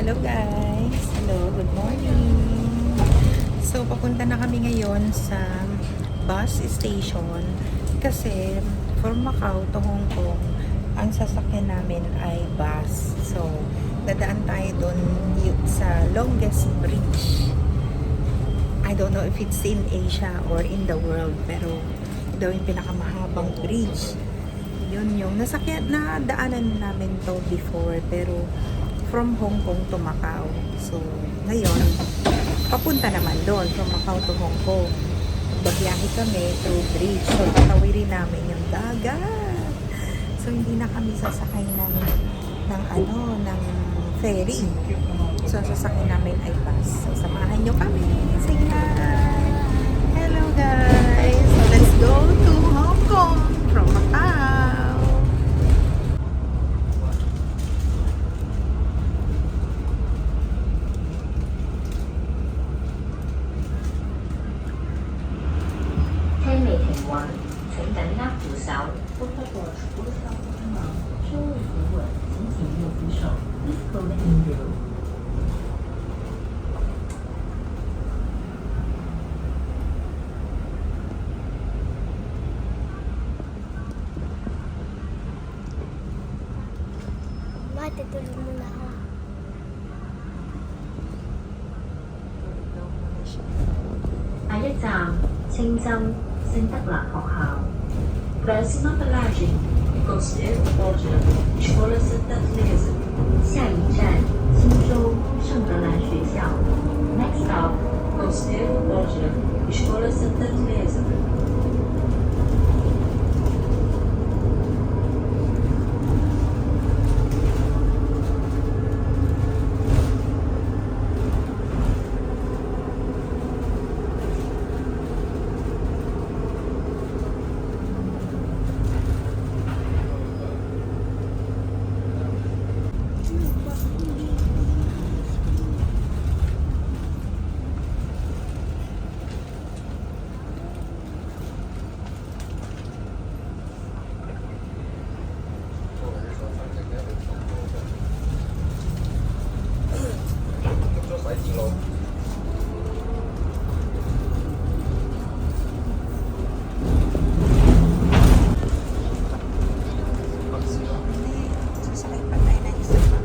Hello guys! Hello, good morning! So, papunta na kami ngayon sa bus station kasi from Macau to Hong Kong, ang sasakyan namin ay bus. So, dadaan tayo doon sa longest bridge. I don't know if it's in Asia or in the world, pero ito yung pinakamahabang bridge. Yun yung nasakyan na daanan namin to before, pero from Hong Kong to Macau. So, ngayon, papunta naman doon from Macau to Hong Kong. Magbiyahe kami through bridge. So, tatawirin namin yung dagat. So, hindi na kami sasakay ng ferry. So, sasakay namin ay bus. So, samahan nyo kami. Say hi! Hello guys! So, let's go to Hong Kong from Macau.聽未停運，請緊握扶手。不過除了手之外，稍微扶穩，緊緊握扶手。Please hold the handrail.Matutulog muna ako.下一站清真聖德蘭學校。Próxima paragem Costeiro Borja Escola Santa Teresa。下一站青州圣德蘭學校。Next stop Costeiro Borja Escola Santa Teresa。Sasakay pa tayo ng isa pa.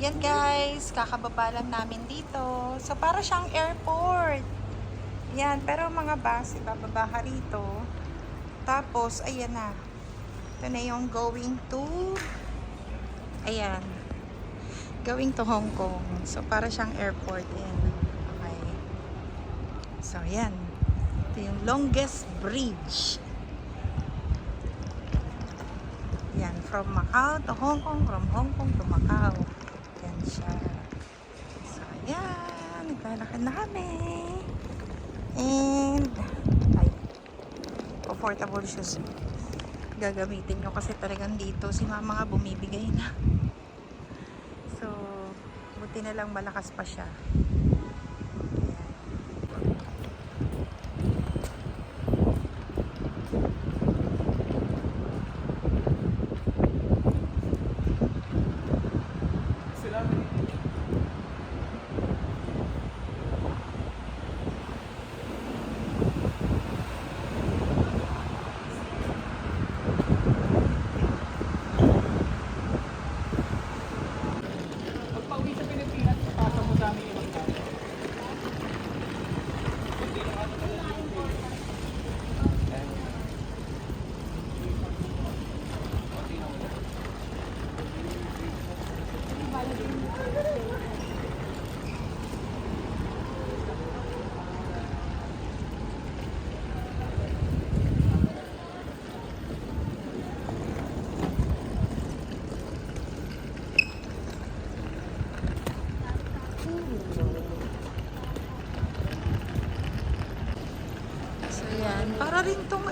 Yan guys, kakababa lang namin dito. So, para siyang airport. Yan, pero mga bus, ibababa ka rito. Tapos, ayan na. Ito na yung going to, ayan, going to Hong Kong. So, para siyang airport. Yan. Okay. So, ayan. Ito yung longest bridge. Yan, from Macau to Hong Kong, from Hong Kong to Macau. Yan siya. So, ayan. Naglalakad na kami. And, ay, comfortable shoes gagamitin nyo kasi talagang dito si mama nga bumibigay na. So, buti na lang malakas pa siya. Pag-uwi sa Pilipinas, pasa mo dami yung magkano.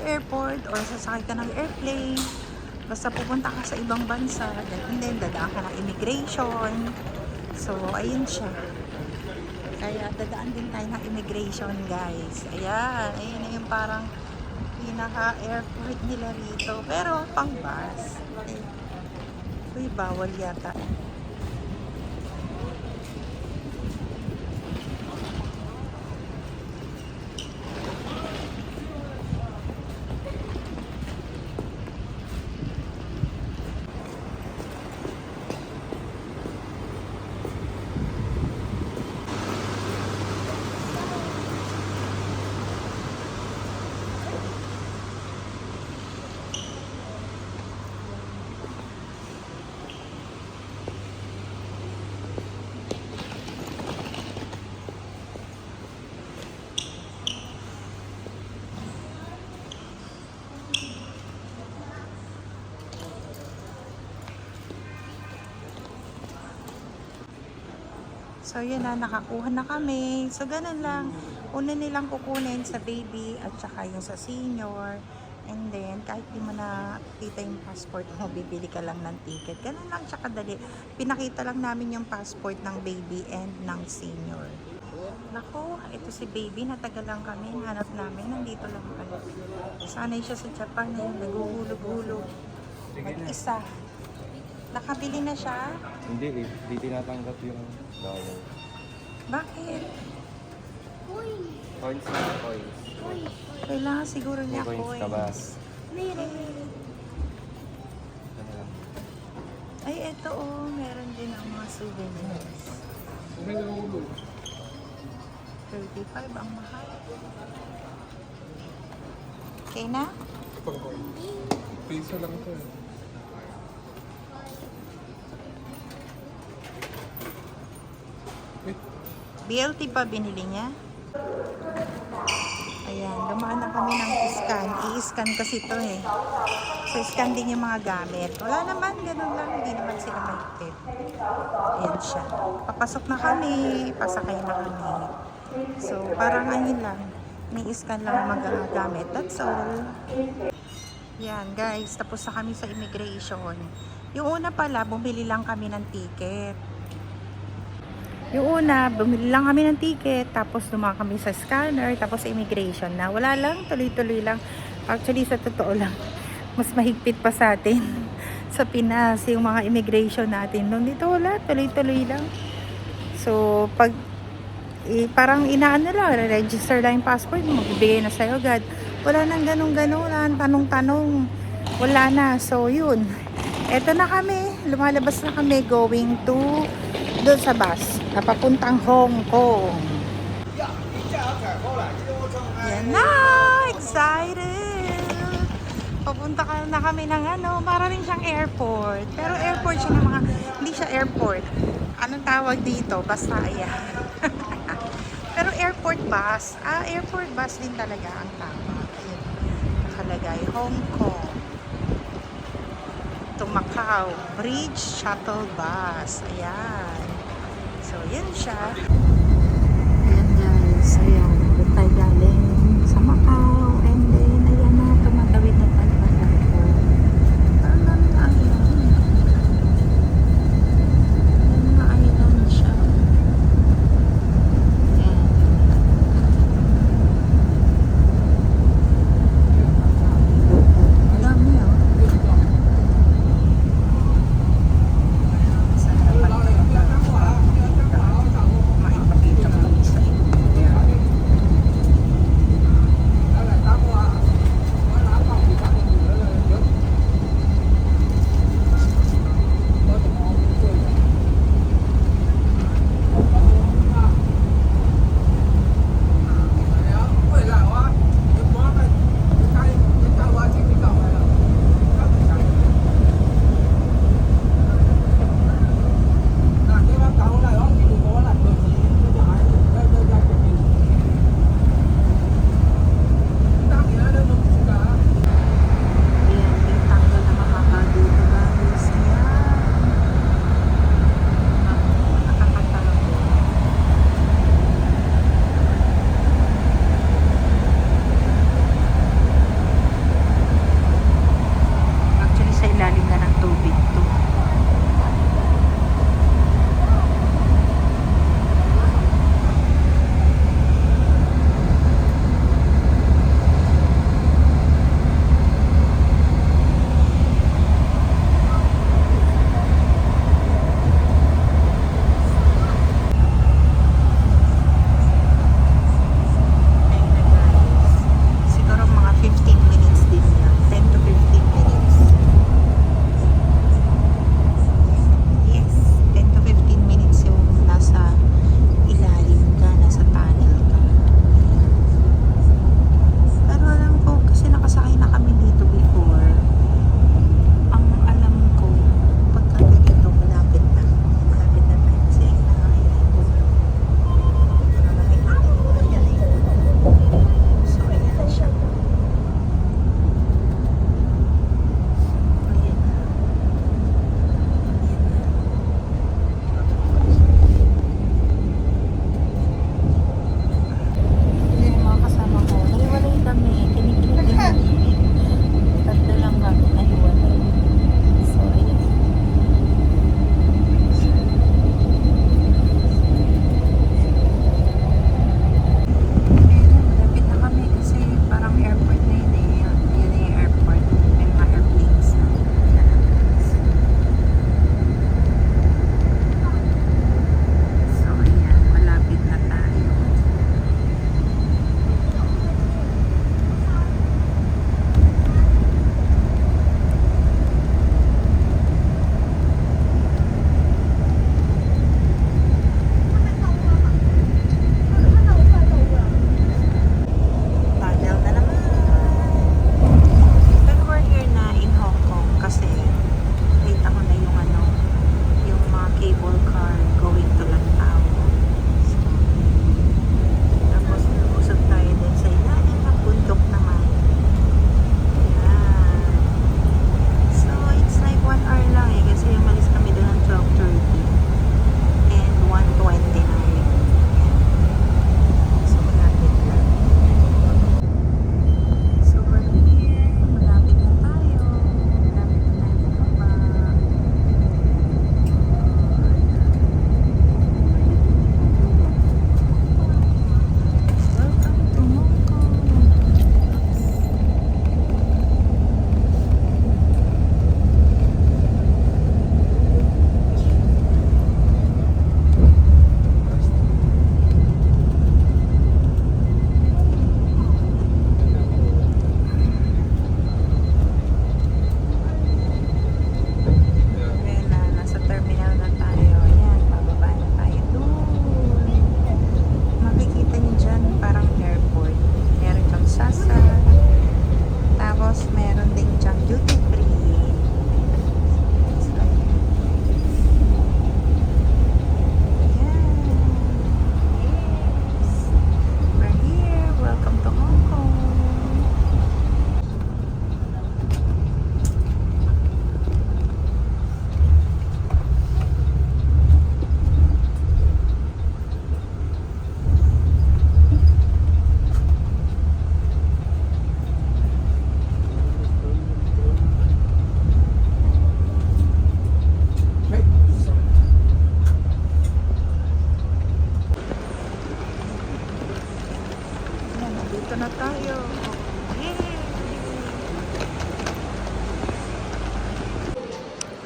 airport or sasakay ka ng airplane. Basta pupunta ka sa ibang bansa, and then dadaan ka ng immigration. So, ayun siya. Kaya dadaan din tayo ng immigration, guys. Ayan, ayun na yung parang pinaka-airport nila rito. Pero pang bus. Uy, bawal yata. So, yun na, nakakuha na kami. So, ganun lang. Una nilang kukunin sa baby at saka yung sa senior. And then, kahit di mo na kita yung passport mo, bibili ka lang ng ticket. Ganun lang siya kadali. Pinakita lang namin yung passport ng baby and ng senior. Naku, ito si baby. Natagal lang kami. Hanap namin. Nandito lang kami. Sanay siya sa Japan. Ayun, naguhulog-hulog. Mag-isa. Nakabili na siya? Hindi eh, di tinatanggap yung dollar. Bakit? Uy! Coins na coins. Uy! Kailangan siguro niya May coins ka ba? Meron. Ano lang. Ay, eto oh. Meron din ang mga souvenirs. 35 ang mahal. Okay na? Piso lang ito eh. BLT pa binili niya. Ayan, dumaan na kami ng scan. I-scan kasi ito eh. So, scan din yung mga gamit. Wala naman, ganun lang. Hindi naman sila mahigpit. Ayan siya. Papasok na kami. Pasakay na kami. So, parang ayun lang. Ni-scan lang ang mga gamit. That's all. Yan, guys. Tapos na kami sa immigration. Yung una pala, bumili lang kami ng ticket. Yung una, bumili lang kami ng ticket, tapos dumaan kami sa scanner, tapos sa immigration na. Wala lang, tuloy-tuloy lang. Actually, sa totoo lang, mas mahigpit pa sa atin sa Pinas, yung mga immigration natin. Nung dito wala, tuloy-tuloy lang. So, pag parang inaano lang, register lang yung passport, magbibigay na sa'yo agad. Wala nang ganun-ganun, wala nang tanong-tanong. Wala na. So, yun. Eto na kami. Lumalabas na kami going to doon sa bus. Papuntang Hong Kong. Yan na! Excited! Papunta ka na kami ng ano, para rin siyang airport. Pero airport siya ng mga, hindi siya airport. Anong tawag dito? Basta ayan. Pero airport bus. Airport bus din talaga ang tama. Ayun. Nakalagay, Hong Kong to Macau Bridge Shuttle Bus. Ayan. So, yan siya. Ayan guys. Ayan. Doon tayo galing sa Macau. And then, ayan na. Tumatawid na tayo pa ako. Parang namin na island. Ayan na island siya. Ayan. Ang dami oh. Sa harapan tayo maipakita ko sa inyo.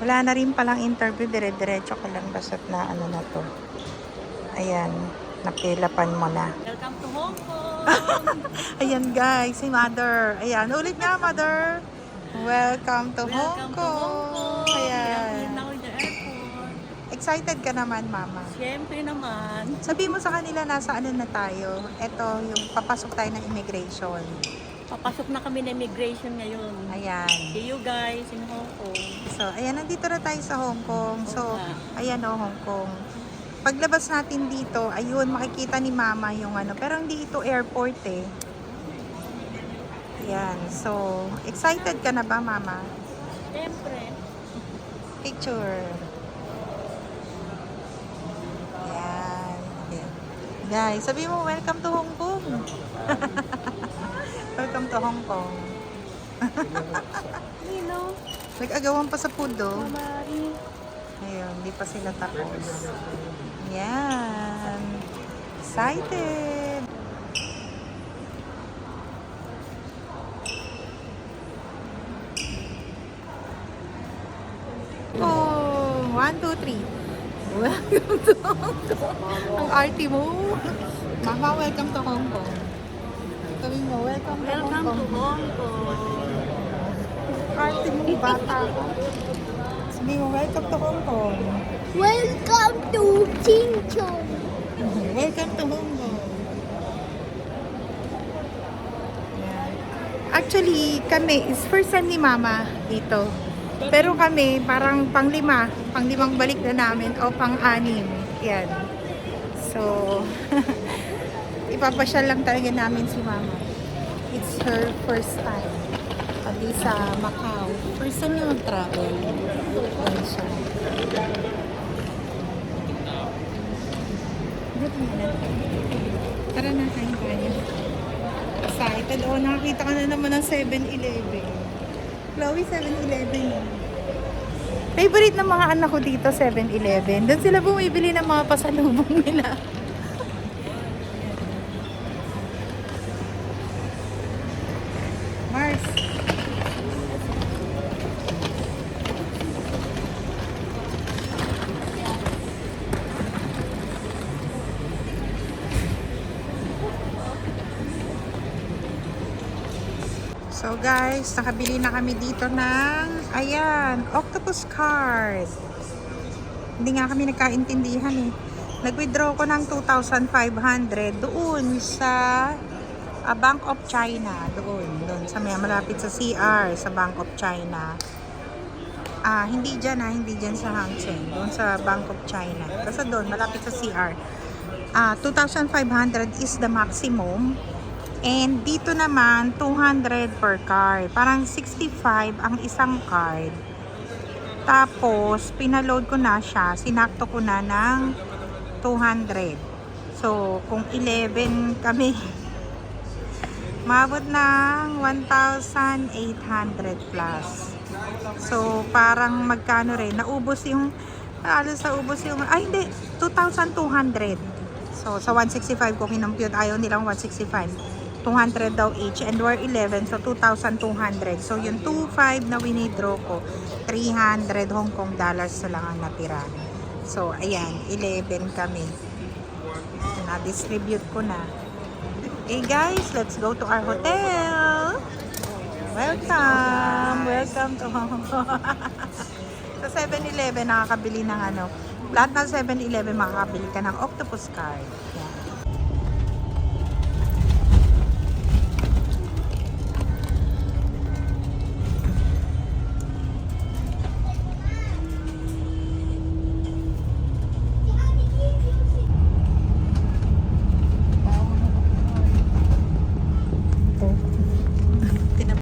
Wala na rin palang interview, dire-diretso ka lang basta't na ano na to. Ayan, napilapan mo na. Welcome to Hong Kong! Ayan guys, si Mother. Ayan, ulit nga Mother. Welcome to Hong Kong. We are Ayan. now in the airport. Excited ka naman, Mama. Siyempre naman. Sabi mo sa kanila, nasa ano na tayo. Ito, yung papasok tayo ng immigration. Papasok na kami na immigration ngayon. Ayan. See you guys in Hong Kong. So, ayan, nandito na tayo sa Hong Kong. So, ayan o, Hong Kong. Paglabas natin dito, ayun, makikita ni Mama yung ano. Pero hindi ito airport eh. Ayan. So, excited ka na ba, Mama? Siyempre. Picture. Ayan. Okay. Guys, sabi mo, welcome to Hong Kong. Welcome to Hong Kong. Nino, Nag-agawan pa sa food, oh. Mari. Ayun, hindi pa sila tapos. Yan. Excited. Oh, 1, 2, 3. Welcome to Hong Kong. Ang arty mo. Mama, welcome to Hong Kong. Sabi mo, welcome to Hong Welcome Kong. to Hong Kong. Arty mo, bata ko. Sabi mo, welcome to Hong Kong. Welcome to Chinchon. Welcome to Hong Kong. Yan. Actually, kami, is first time ni Mama dito. Pero kami, parang panglimang balik na namin o pang-anim. Yan. So, ipapasyal lang talaga namin si Mama. It's her first time. Pati sa Macau. First time niya mag-travel. Yan siya. Tara na, kain tayo. Excited. Oh, nakakita ka na naman ng 7-Eleven. Chloe, 7-Eleven. Favorite ng mga anak ko dito, 7-Eleven. Doon sila bumibili ng mga pasalubong nila. Mars. So guys, nakabili na kami dito ng, ayan, octopus card. Hindi nga kami nagkaintindihan eh. Nag-withdraw ko ng 2,500 doon sa Bank of China. Doon sa may malapit sa CR, sa Bank of China. Hindi dyan sa Hang Seng. Doon sa Bank of China. Basta doon, malapit sa CR. 2,500 is the maximum. And dito naman, 200 per card. Parang 65 ang isang card. Tapos, pinaload ko na siya. Sinakto ko na ng 200. So, kung 11 kami, mabot ng 1,800 plus. So, parang magkano rin. Naubos yung, ay hindi, 2,200. So, sa 165 ko kinompute, ayaw nilang 165. 200 daw each, and we're 11, so 2,200. So yung 2,500 na winidraw ko, 300 Hong Kong dollars na lang ang natira. So ayan, 11 kami. Na-distribute ko na. Okay guys, let's go to our hotel. Welcome to Hong Kong. Sa 7-Eleven nakakabili ng ano, lahat ng 7-Eleven makakabili ka ng octopus card.